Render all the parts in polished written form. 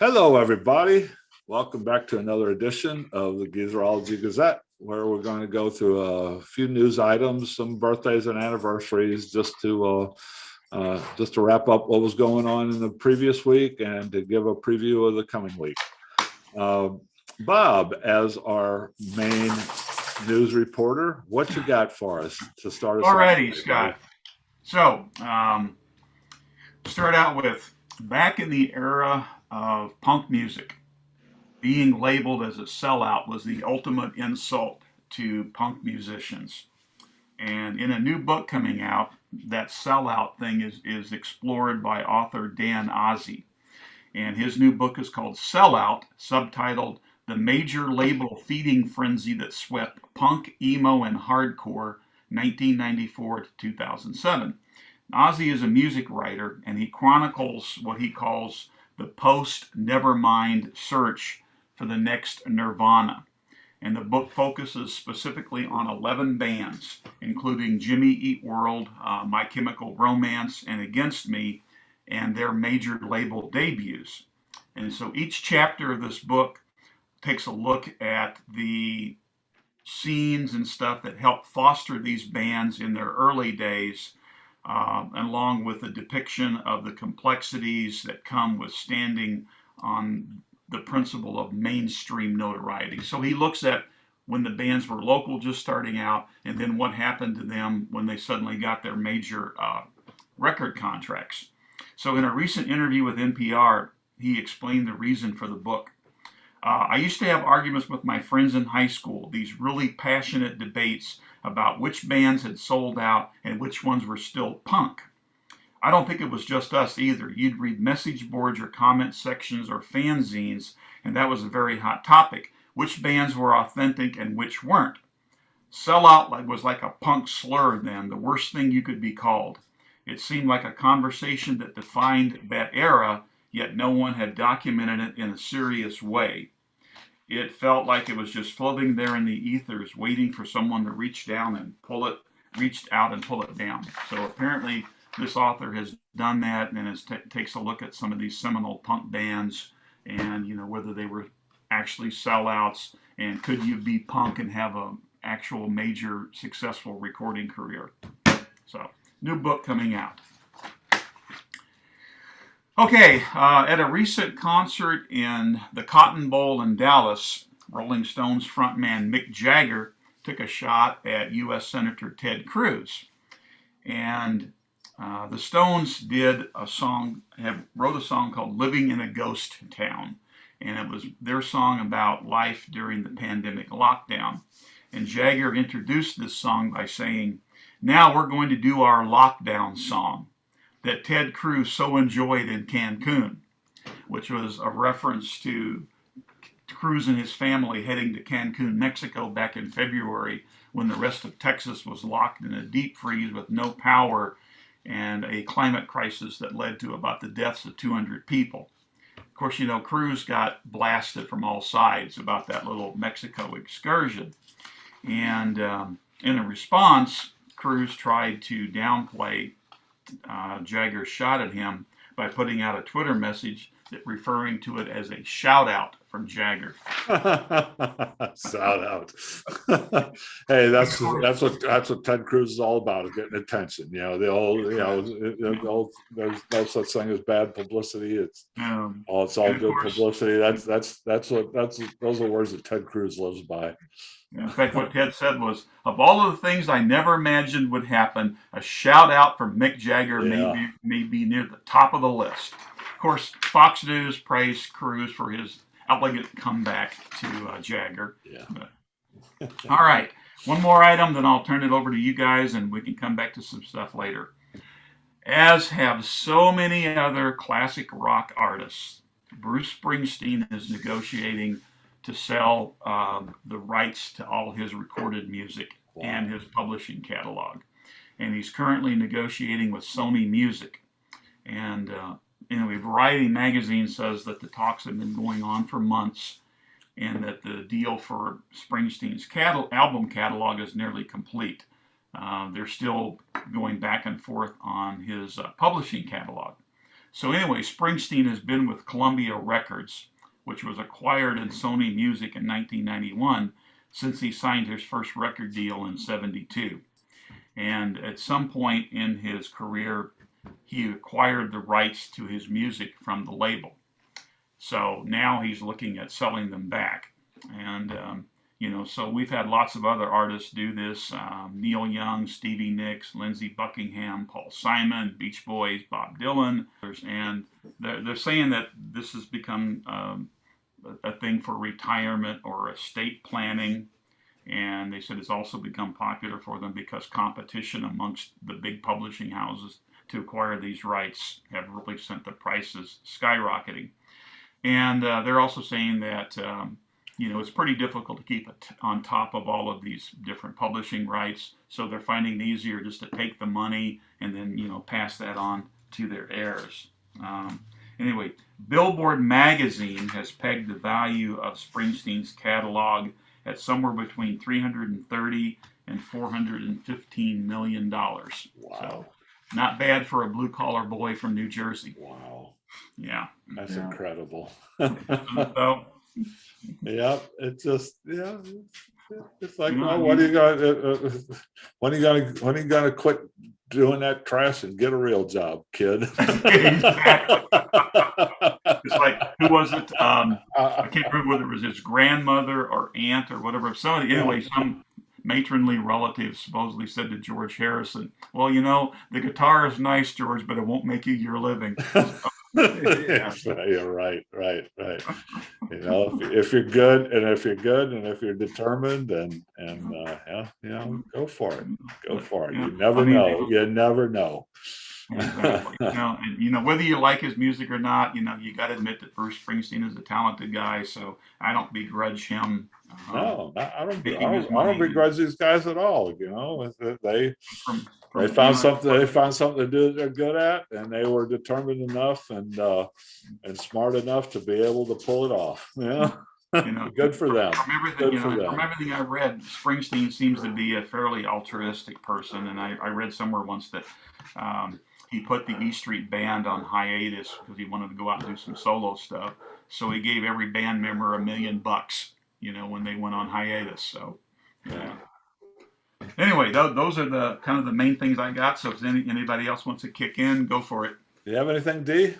Hello, everybody. Welcome back to another edition of the Geezerology Gazette, where we're going to go through a few news items, some birthdays and anniversaries, just to wrap up what was going on in the previous week and to give a preview of the coming week. Bob, as our main news reporter, what you got for us to start us off? Alrighty, Scott. So, start out with back in the era of punk music, being labeled as a sellout was the ultimate insult to punk musicians. And in a new book coming out, that sellout thing is explored by author Dan Ozzie. And his new book is called Sellout, subtitled The Major Label Feeding Frenzy That Swept Punk, Emo, and Hardcore 1994 to 2007. Ozzy is a music writer, and he chronicles what he calls the post-Nevermind search for the next Nirvana. And the book focuses specifically on 11 bands, including Jimmy Eat World, My Chemical Romance, and Against Me, and their major label debuts. And so each chapter of this book takes a look at the scenes and stuff that helped foster these bands in their early days, along with a depiction of the complexities that come with standing on the principle of mainstream notoriety. So he looks at when the bands were local, just starting out, and then what happened to them when they suddenly got their major record contracts. So in a recent interview with NPR, he explained the reason for the book. I used to have arguments with my friends in high school, these really passionate debates about which bands had sold out and which ones were still punk. I don't think it was just us either. You'd read message boards or comment sections or fanzines, and that was a very hot topic. Which bands were authentic and which weren't? Sellout was like a punk slur then, the worst thing you could be called. It seemed like a conversation that defined that era, yet no one had documented it in a serious way. It felt like it was just floating there in the ethers, waiting for someone to reach out and pull it down. So apparently, this author has done that and takes a look at some of these seminal punk bands and whether they were actually sellouts and could you be punk and have a actual major successful recording career. So new book coming out. Okay, at a recent concert in the Cotton Bowl in Dallas, Rolling Stones frontman Mick Jagger took a shot at U.S. Senator Ted Cruz. And the Stones wrote a song called Living in a Ghost Town. And it was their song about life during the pandemic lockdown. And Jagger introduced this song by saying, "Now we're going to do our lockdown song that Ted Cruz so enjoyed in Cancun," which was a reference to Cruz and his family heading to Cancun, Mexico back in February when the rest of Texas was locked in a deep freeze with no power and a climate crisis that led to about the deaths of 200 people. Of course, Cruz got blasted from all sides about that little Mexico excursion. And in a response, Cruz tried to downplay Jagger's shot at him by putting out a Twitter message referring to it as a shout out from Jagger. Shout out. Hey, that's what Ted Cruz is all about, getting attention. There's no such thing as bad publicity. It's all good publicity. Those are words that Ted Cruz lives by. In fact, what Ted said was, of all of the things I never imagined would happen, a shout out from Mick Jagger may be near the top of the list. Of course, Fox News praised Cruz for his elegant comeback to Jagger. Yeah. All right, one more item, then I'll turn it over to you guys, and we can come back to some stuff later. As have so many other classic rock artists, Bruce Springsteen is negotiating to sell the rights to all his recorded music and his publishing catalog. And he's currently negotiating with Sony Music. And Variety magazine says that the talks have been going on for months and that the deal for Springsteen's album catalog is nearly complete. They're still going back and forth on his publishing catalog. So anyway, Springsteen has been with Columbia Records, which was acquired in Sony Music in 1991, since he signed his first record deal in '72. And at some point in his career, he acquired the rights to his music from the label. So now he's looking at selling them back. And, so we've had lots of other artists do this. Neil Young, Stevie Nicks, Lindsey Buckingham, Paul Simon, Beach Boys, Bob Dylan. And they're saying that this has become a thing for retirement or estate planning. And they said it's also become popular for them because competition amongst the big publishing houses to acquire these rights have really sent the prices skyrocketing. And they're also saying that it's pretty difficult to keep it on top of all of these different publishing rights. So they're finding it easier just to take the money and then pass that on to their heirs. Anyway, Billboard magazine has pegged the value of Springsteen's catalog at somewhere between $330 and $415 million. Wow. So not bad for a blue collar boy from New Jersey. Wow. Yeah. That's incredible. So, It's just, it's like, well, what are you going when are you going to quit doing that trash and get a real job, kid? Exactly. It's like, who was it? I can't remember whether it was his grandmother or aunt or whatever. Some matronly relative supposedly said to George Harrison, well, the guitar is nice, George, but it won't make you your living. You're right. If you're good and if you're determined and go for it. You never know. You never know. Exactly. Whether you like his music or not, you got to admit that Bruce Springsteen is a talented guy. So I don't begrudge him. No, I don't begrudge these guys at all. They found something to do that they're good at, and they were determined enough and smart enough to be able to pull it off. Good for them. From everything I read, Springsteen seems to be a fairly altruistic person, and I read somewhere once that he put the E Street Band on hiatus because he wanted to go out and do some solo stuff. So he gave every band member $1 million, when they went on hiatus. So, yeah. Anyway, those are the kind of the main things I got. So if anybody else wants to kick in, go for it. Do you have anything, Dee?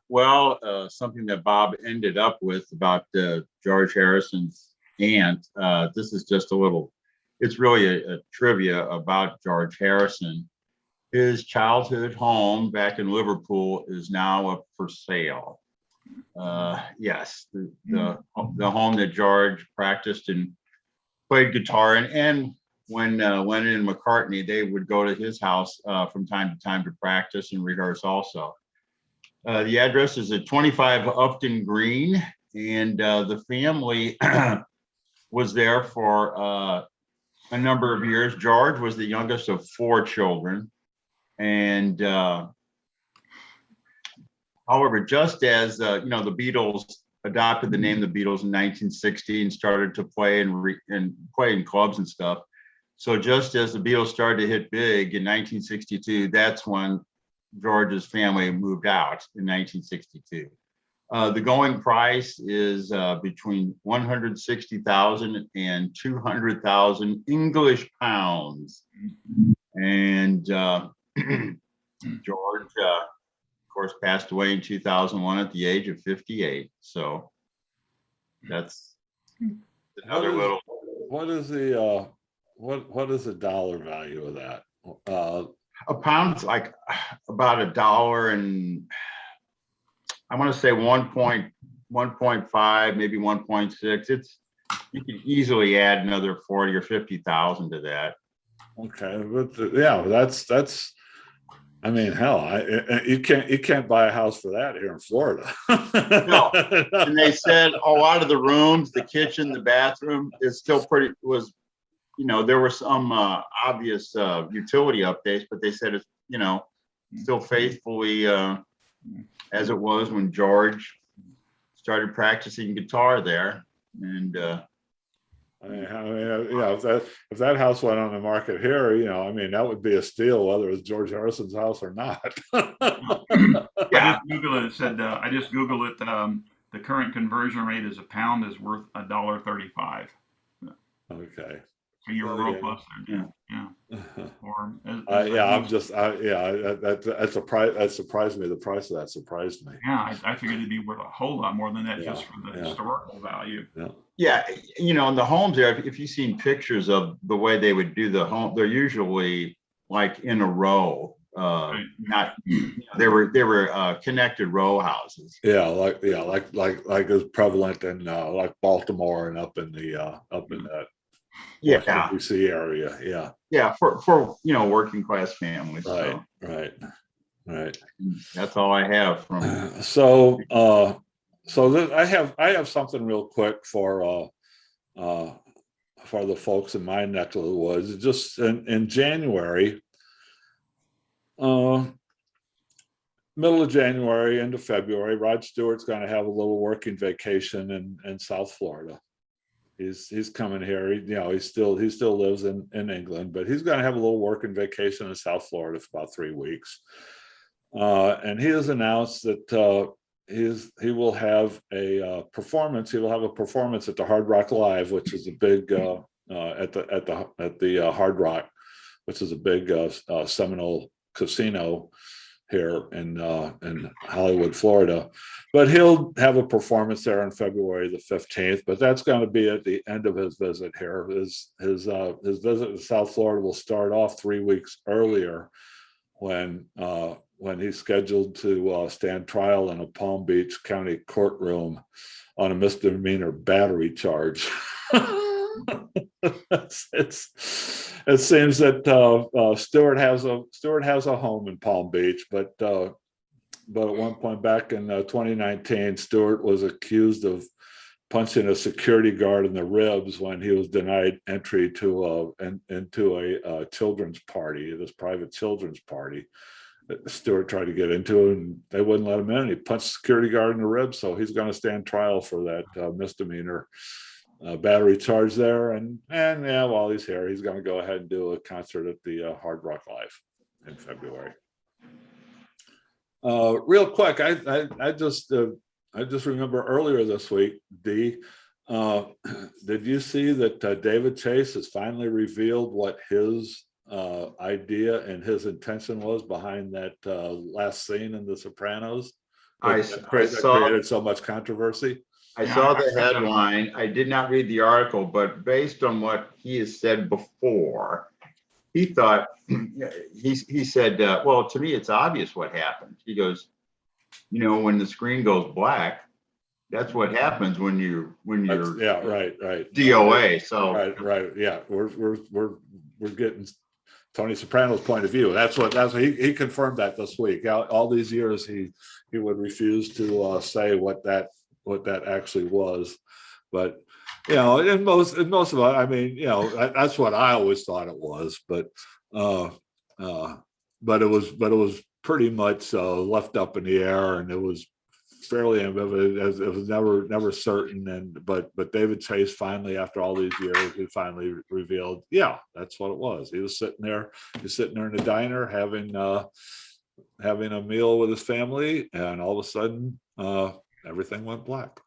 Well, something that Bob ended up with about George Harrison's aunt. This is just it's really a trivia about George Harrison. His childhood home back in Liverpool is now up for sale. Yes, the home that George practiced and played guitar in, and when Lennon and McCartney, they would go to his house from time to time to practice and rehearse also. The address is at 25 Upton Green, and the family was there for a number of years. George was the youngest of 4 children, and however, just as the Beatles adopted the name the Beatles in 1960 and started to play and play in clubs and stuff. So just as the Beatles started to hit big in 1962, that's when George's family moved out in 1962. The going price is between 160,000 and 200,000 English pounds. And George, of course, passed away in 2001 at the age of 58. So that's another little. What is the what is the dollar value of that? A pound's like about $1, and I want to say 1.5, maybe 1.6. You could easily add another 40 or 50,000 to that. Okay, but that's. I mean, hell, you can't buy a house for that here in Florida. No, and they said a lot of the rooms, the kitchen, the bathroom is still there were some obvious utility updates, but they said it's still faithfully as it was when George started practicing guitar there. And if that house went on the market here, that would be a steal, whether it's George Harrison's house or not. Yeah. just Googled it. It said, I just Googled it. The current conversion rate is a pound is worth $1.35. Okay. So you were Oh, real yeah. close there, Dan. Yeah. Or Yeah, I'm just, that surprised me. The price of that surprised me. yeah, I figured it'd be worth a whole lot more than that Yeah, just for the yeah, historical value. yeah. Yeah, in the homes there, if you've seen pictures of the way they would do the home, they're usually like in a row. Right. Not they were connected row houses. Like is prevalent in like Baltimore and up in that Washington Yeah, DC area. Yeah. yeah, for working class families. Right. So Right. that's all I have from. So I have something real quick for the folks in my neck of the woods. Just in January, middle of January into February, Rod Stewart's going to have a little working vacation in South Florida. He's coming here. He still lives in England, but he's going to have a little working vacation in South Florida for about 3 weeks. And he has announced that he will have a performance. He will have a performance at the Hard Rock Live, which is a big at the Hard Rock, which is a big Seminole casino here in Hollywood, Florida. But he'll have a performance there on February the 15th. But that's going to be at the end of his visit here. His visit to South Florida will start off 3 weeks earlier when he's scheduled to stand trial in a Palm Beach County courtroom on a misdemeanor battery charge. It seems that Stewart has a home in Palm Beach, but at one point back in 2019, Stewart was accused of punching a security guard in the ribs when he was denied entry into a children's party, this private children's party that Stewart tried to get into, and they wouldn't let him in. He punched the security guard in the ribs, so he's going to stand trial for that misdemeanor battery charge there. And yeah, while he's here, he's going to go ahead and do a concert at the Hard Rock Live in February. Real quick, I just remember earlier this week, Dee, did you see that David Chase has finally revealed what his idea and his intention was behind that last scene in The Sopranos? That created so much controversy. I saw the headline. I did not read the article, but based on what he has said before, he thought, he said, well, to me, it's obvious what happened. He goes, when the screen goes black, that's what happens when you're right. DOA. So right. Yeah, we're getting Tony Soprano's point of view. That's what he confirmed that this week. All these years he would refuse to say what that actually was, but in most of it, I mean, that's what I always thought it was, but it was pretty much left up in the air, and it was fairly ambivalent, as it was never certain. But David Chase finally, after all these years, he finally revealed, yeah, that's what it was. He was sitting there in the diner having a meal with his family, and all of a sudden everything went black.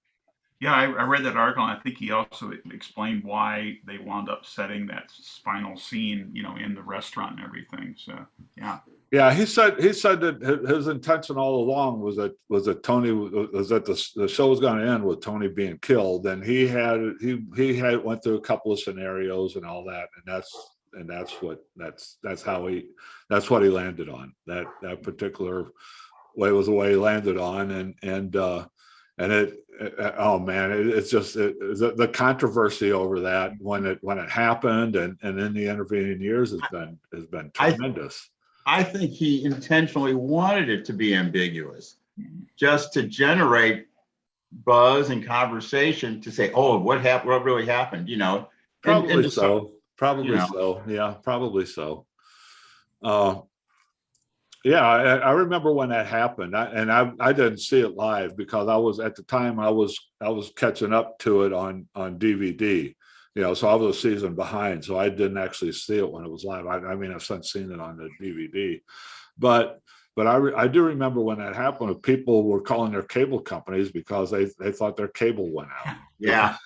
Yeah, I read that article, and I think he also explained why they wound up setting that final scene, in the restaurant and everything. So, yeah. Yeah, he said that his intention all along was that Tony was that the show was going to end with Tony being killed, and he went through a couple of scenarios and all that, and that's what he landed on. That particular way was the way he landed on, and it's just the controversy over that when it happened and in the intervening years has been tremendous. I think he intentionally wanted it to be ambiguous, just to generate buzz and conversation to say, "Oh, what happened? What really happened?" Probably so. Yeah, probably so. Yeah, I remember when that happened, I didn't see it live because I was catching up to it on DVD, so I was a season behind, so I didn't actually see it when it was live. I mean, I've since seen it on the DVD, but but I do remember when that happened, people were calling their cable companies because they thought their cable went out. Yeah.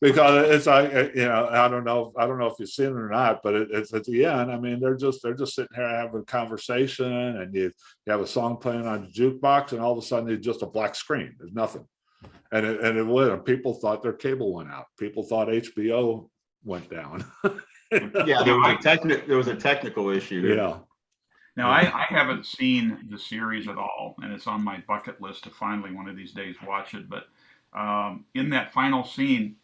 Because it's like, I don't know if you've seen it or not, but it's at the end. I mean, they're just sitting here having a conversation, and you have a song playing on the jukebox, and all of a sudden it's just a black screen. There's nothing, and it would. And people thought their cable went out. People thought HBO went down. Yeah, there was a technical issue. Yeah. Now, I haven't seen the series at all, and it's on my bucket list to finally one of these days watch it. But in that final scene,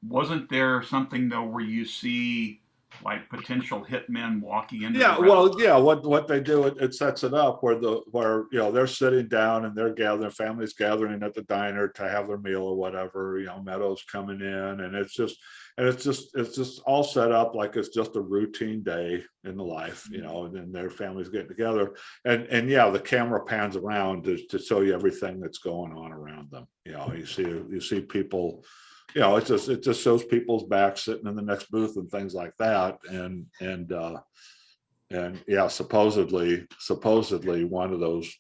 wasn't there something though where you see like potential hitmen walking into? Yeah, well, yeah. What they do, it sets it up where they're sitting down and they're gathering, families gathering at the diner to have their meal or whatever. Meadows coming in, and it's just all set up like it's just a routine day in the life, and then their families getting together, and yeah, the camera pans around to show you everything that's going on around them. You see people. It just shows people's backs sitting in the next booth and things like that, and yeah, supposedly one of those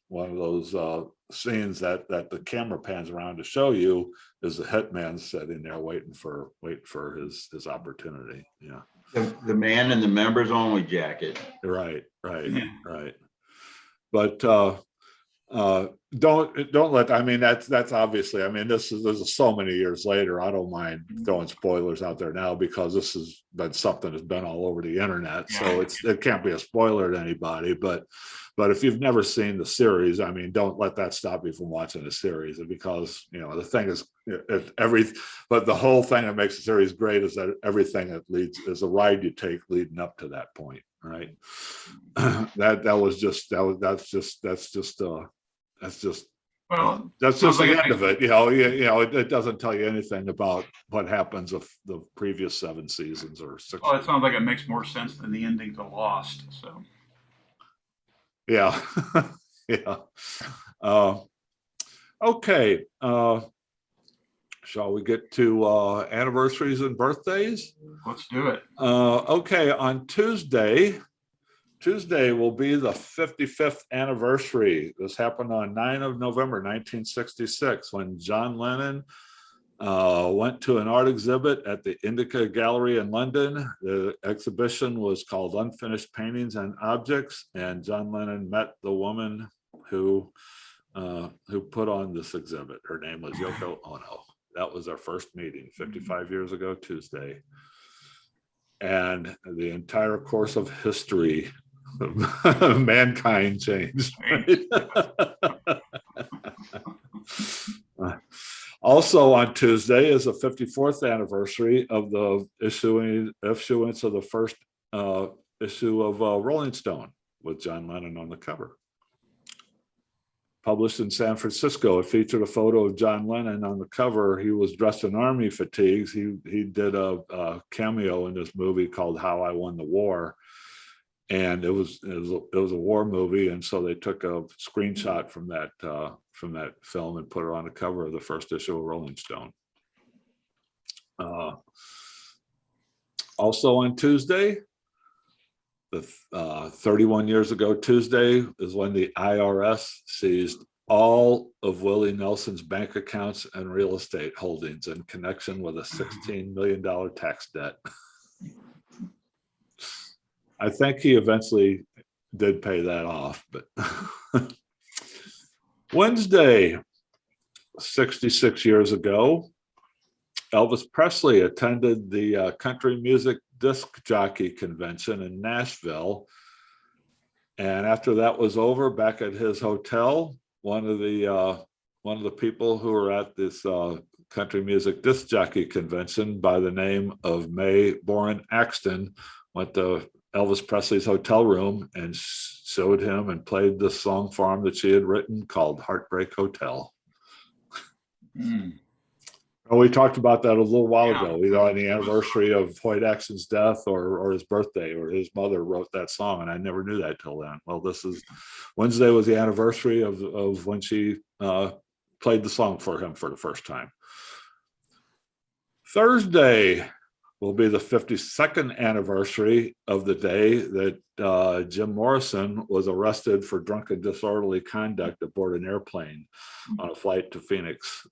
scenes that the camera pans around to show you is the hitman sitting there waiting for his opportunity. Yeah, the man in the members only jacket. Right. But don't let. I mean, that's obviously. I mean, this is so many years later. I don't mind throwing spoilers out there now because this has been something that's been all over the internet. So it can't be a spoiler to anybody. But if you've never seen the series, I mean, don't let that stop you from watching the series, because the thing is But the whole thing that makes the series great is that everything that is a ride you take leading up to that point. Right. That's just the end of it. It doesn't tell you anything about what happens of the previous 7 seasons or 6. Well, it sounds like it makes more sense than the ending to Lost. So. Yeah. Yeah. Okay. Shall we get to anniversaries and birthdays? Let's do it. Okay. On Tuesday will be the 55th anniversary. This happened on 9 of November, 1966, when John Lennon went to an art exhibit at the Indica Gallery in London. The exhibition was called Unfinished Paintings and Objects, and John Lennon met the woman who put on this exhibit. Her name was Yoko Ono. That was our first meeting 55 years ago Tuesday. And the entire course of history, mankind changed. Right? Also on Tuesday is the 54th anniversary of the issuance of the first issue of Rolling Stone with John Lennon on the cover. Published in San Francisco, it featured a photo of John Lennon on the cover. He was dressed in army fatigues. He did a cameo in this movie called How I Won the War, and it was a war movie, and so they took a screenshot from that film and put it on the cover of the first issue of Rolling Stone. Also on Tuesday, 31 years ago Tuesday, is when the IRS seized all of Willie Nelson's bank accounts and real estate holdings in connection with a $16 million tax debt. I think he eventually did pay that off, but Wednesday, 66 years ago, Elvis Presley attended the country music disc jockey convention in Nashville. And after that was over, back at his hotel, one of the people who were at this country music disc jockey convention by the name of Mae Boren Axton went to Elvis Presley's hotel room and showed him and played this song for him that she had written called Heartbreak Hotel. We talked about that a little while ago, either on the anniversary of Hoyt Axton's death or his birthday, or his mother wrote that song, and I never knew that till then. Well, Wednesday was the anniversary of when she played the song for him for the first time. Thursday will be the 52nd anniversary of the day that Jim Morrison was arrested for drunken disorderly conduct aboard an airplane on a flight to Phoenix.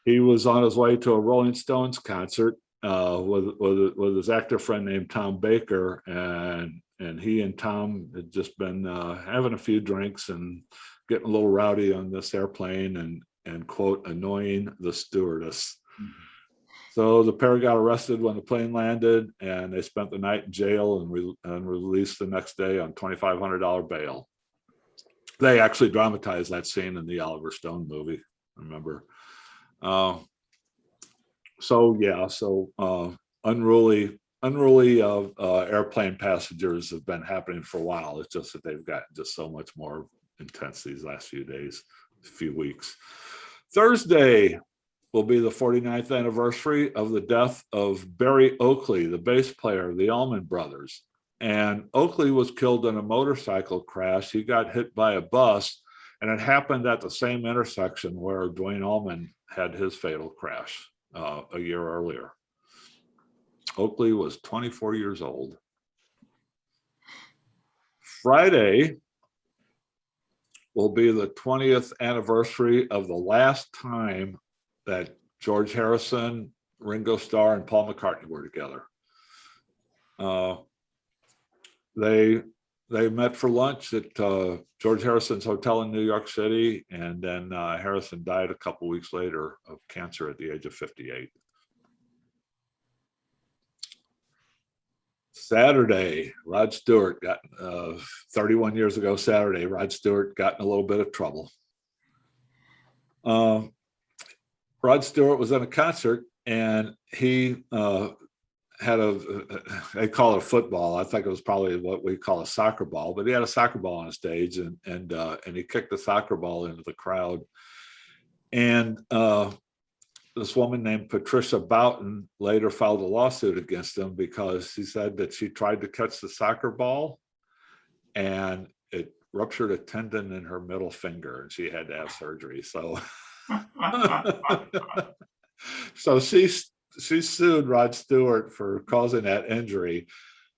He was on his way to a Rolling Stones concert with his actor friend named Tom Baker, and he and Tom had just been having a few drinks and getting a little rowdy on this airplane and quote, annoying the stewardess. So the pair got arrested when the plane landed, and they spent the night in jail and released the next day on $2,500 bail. They actually dramatized that scene in the Oliver Stone movie, remember? Unruly airplane passengers have been happening for a while. It's just that they've gotten just so much more intense these last few weeks. Thursday will be the 49th anniversary of the death of Barry Oakley, the bass player of the Allman Brothers. And Oakley was killed in a motorcycle crash. He got hit by a bus, and it happened at the same intersection where Duane Allman had his fatal crash a year earlier. Oakley was 24 years old. Friday will be the 20th anniversary of the last time that George Harrison, Ringo Starr, and Paul McCartney were together. They met for lunch at George Harrison's hotel in New York City, and then Harrison died a couple weeks later of cancer at the age of 58. Saturday, Rod Stewart got 31 years ago Saturday, Rod Stewart got in a little bit of trouble. Rod Stewart was at a concert, and he had they call it a football. I think it was probably what we call a soccer ball, but he had a soccer ball on stage, and he kicked the soccer ball into the crowd. And this woman named Patricia Boughton later filed a lawsuit against him because she said that she tried to catch the soccer ball and it ruptured a tendon in her middle finger, and she had to have surgery. So, so she sued Rod Stewart for causing that injury,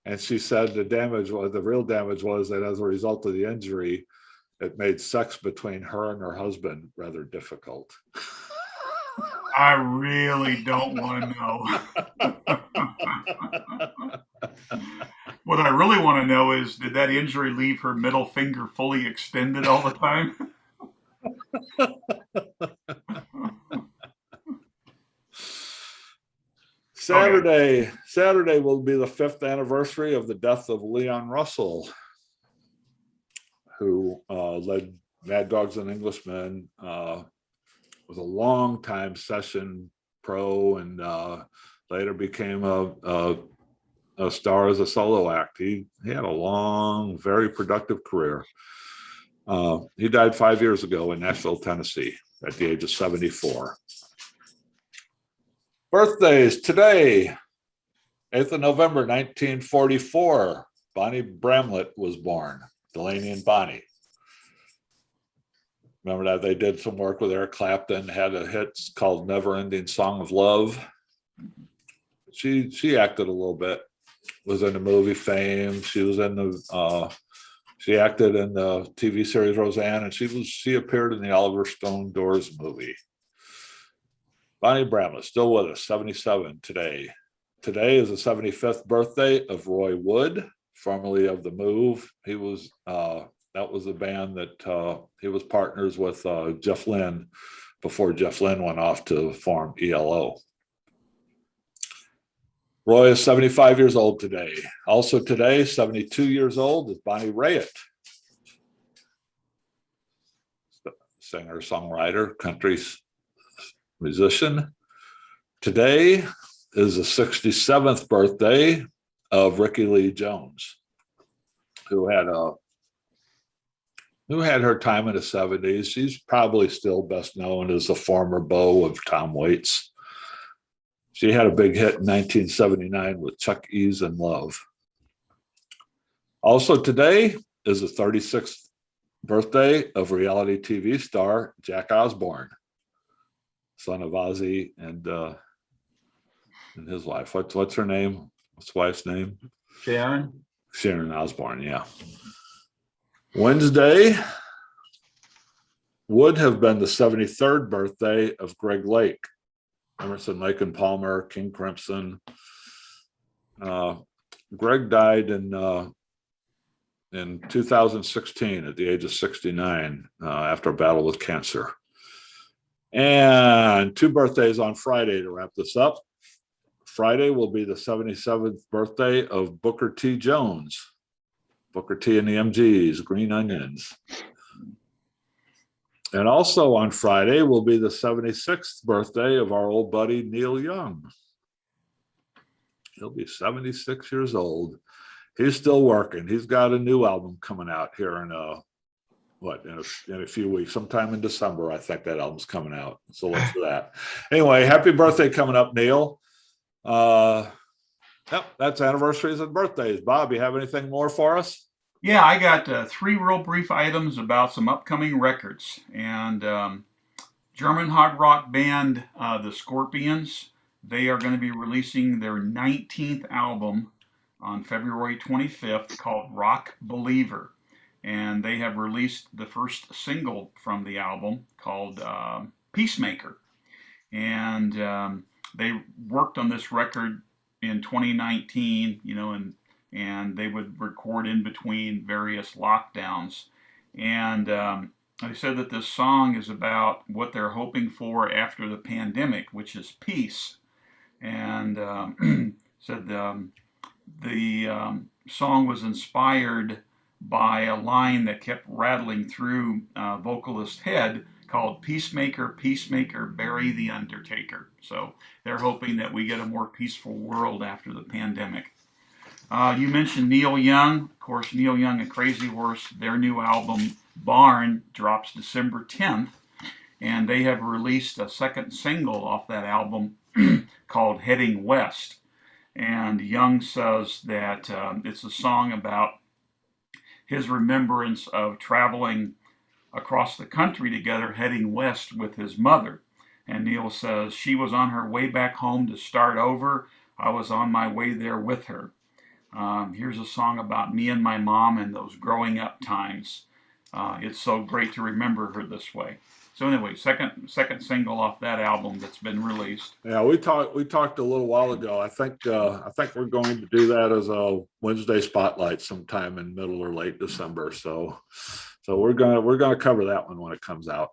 and she said the real damage was that as a result of the injury, it made sex between her and her husband rather difficult. I really don't want to know. What I really want to know is, did that injury leave her middle finger fully extended all the time? Saturday will be the 5th anniversary of the death of Leon Russell, who led Mad Dogs and Englishmen, was a long-time session pro, and later became a star as a solo act. He had a long, very productive career. He died 5 years ago in Nashville, Tennessee, at the age of 74. Birthdays today, 8th of November, 1944, Bonnie Bramlett was born, Delaney and Bonnie. Remember that they did some work with Eric Clapton, had a hit called Never Ending Song of Love. She acted a little bit, was in the movie Fame. She was in she acted in the TV series Roseanne, and she appeared in the Oliver Stone Doors movie. Bonnie Bramlett, still with us, 77 today. Today is the 75th birthday of Roy Wood, formerly of The Move. He was that was the band that he was partners with Jeff Lynne before Jeff Lynne went off to form ELO. Roy is 75 years old today. Also today, 72 years old, is Bonnie Raitt, singer, songwriter, country musician. Today is the 67th birthday of Rickie Lee Jones, who had her time in the 70s. She's probably still best known as the former beau of Tom Waits. She had a big hit in 1979 with Chuck E's in Love. Also today is the 36th birthday of reality TV star Jack Osbourne, son of Ozzy and and his wife. What's her name? What's the wife's name? Sharon? Sharon Osbourne, yeah. Wednesday would have been the 73rd birthday of Greg Lake. Emerson, Lake and Palmer, King Crimson. Greg died in 2016 at the age of 69 after a battle with cancer. And 2 birthdays on Friday to wrap this up. Friday will be the 77th birthday of Booker T. Jones. Booker T and the MGs, Green Onions. And also on Friday will be the 76th birthday of our old buddy Neil Young. He'll be 76 years old. He's still working. He's got a new album coming out here in a few weeks, sometime in December. I think that album's coming out. So look for that. Anyway, happy birthday coming up, Neil. Yep, that's anniversaries and birthdays. Bob, you have anything more for us? Yeah, I got 3 real brief items about some upcoming records. And German hard rock band, the Scorpions, they are going to be releasing their 19th album on February 25th called Rock Believer. And they have released the first single from the album called Peacemaker. And they worked on this record in 2019, and they would record in between various lockdowns. And they said that this song is about what they're hoping for after the pandemic, which is peace. And said the song was inspired by a line that kept rattling through vocalist's head called "Peacemaker, Peacemaker, bury the Undertaker." So they're hoping that we get a more peaceful world after the pandemic. You mentioned Neil Young. Of course, Neil Young and Crazy Horse, their new album, Barn, drops December 10th. And they have released a second single off that album called Heading West. And Young says that it's a song about his remembrance of traveling across the country together, heading west with his mother. And Neil says, she was on her way back home to start over. I was on my way there with her. Here's a song about me and my mom and those growing up times. It's so great to remember her this way. So anyway, second single off that album that's been released. Yeah, we talked a little while ago. I think we're going to do that as a Wednesday spotlight sometime in middle or late December. So we're gonna cover that one when it comes out.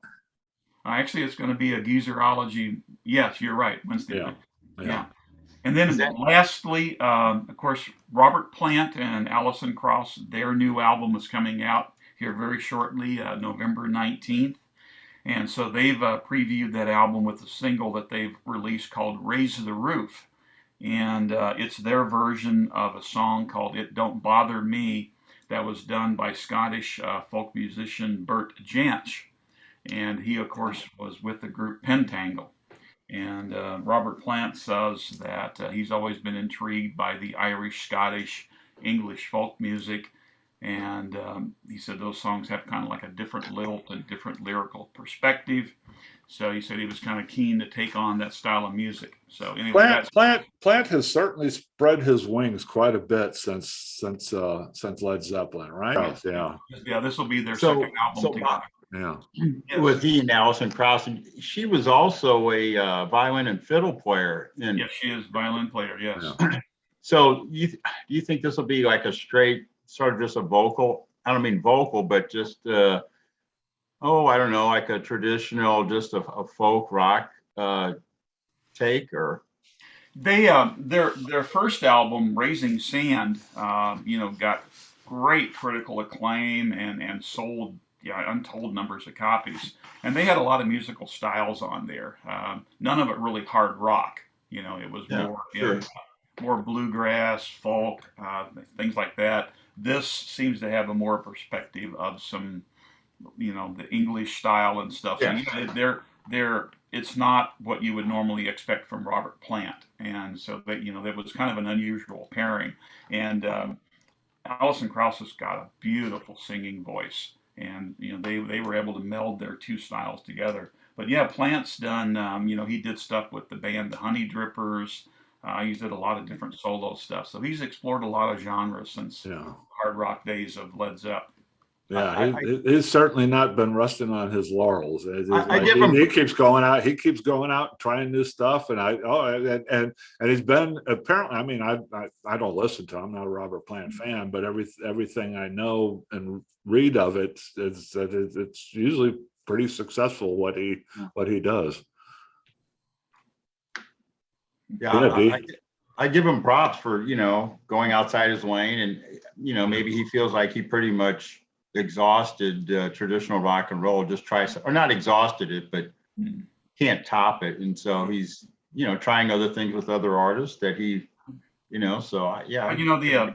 Actually, it's going to be a Geezerology. Yes, you're right. Wednesday. Yeah. And then lastly, of course, Robert Plant and Alison Krauss, their new album is coming out here very shortly, November 19th. And so they've previewed that album with a single that they've released called Raise the Roof. And it's their version of a song called It Don't Bother Me that was done by Scottish folk musician Bert Jansch. And he, of course, was with the group Pentangle. And Robert Plant says that he's always been intrigued by the Irish, Scottish, English folk music. And he said those songs have kind of like a different lilt and different lyrical perspective. So he said he was kind of keen to take on that style of music. So anyway, Plant has certainly spread his wings quite a bit since Led Zeppelin, right? Yeah, this will be their second album together. Yeah. Yes. With he and Alison Krauss, and she was also a violin and fiddle player. Yes, she is violin player. Yes. Yeah. So do you think this will be like a straight sort of just a vocal? I don't mean vocal, but just I don't know, like a traditional, just a folk rock take, or they their first album, Raising Sand, got great critical acclaim and sold untold numbers of copies. And they had a lot of musical styles on there. None of it really hard rock. It was more bluegrass, folk, things like that. This seems to have a more perspective of some, the English style and stuff. So it's not what you would normally expect from Robert Plant. And so that was kind of an unusual pairing. And Alison Krauss has got a beautiful singing voice. And they were able to meld their two styles together. But yeah, Plant's done. He did stuff with the band the Honey Drippers, He's did a lot of different solo stuff. So he's explored a lot of genres since Yeah. hard rock days of Led Zepp. Yeah, he's certainly not been resting on his laurels. It's I like give him. he keeps going out. He keeps going out and trying new stuff. And he's been apparently. I mean, I don't listen to him. I'm not a Robert Plant fan, but everything I know and read of it is that it's usually pretty successful what he does. Yeah, I give him props for, going outside his lane, and, maybe he feels like he pretty much exhausted traditional rock and roll, just or not exhausted it, but can't top it. And so he's, trying other things with other artists that he, so yeah.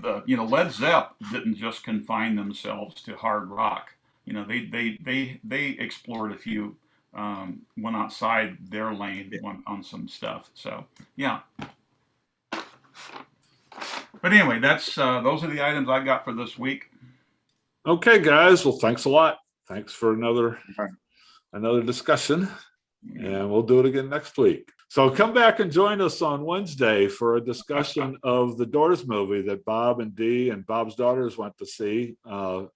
But Led Zepp didn't just confine themselves to hard rock. They explored a few, went outside their lane on some stuff. So yeah. But anyway, that's those are the items I got for this week. Okay, guys. Well, thanks a lot. Thanks for another discussion, and we'll do it again next week. So come back and join us on Wednesday for a discussion of the Doors movie that Bob and Dee and Bob's daughters went to see a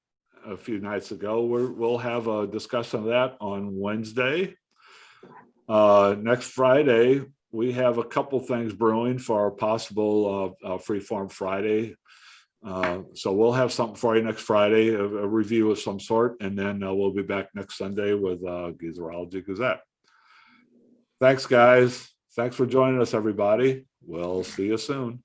few nights ago. We'll have a discussion of that on Wednesday. Next Friday, we have a couple things brewing for our possible Freeform Friday. So we'll have something for you next Friday, a review of some sort, and then we'll be back next Sunday with Geezerology Gazette. Thanks, guys. Thanks for joining us, everybody. We'll see you soon.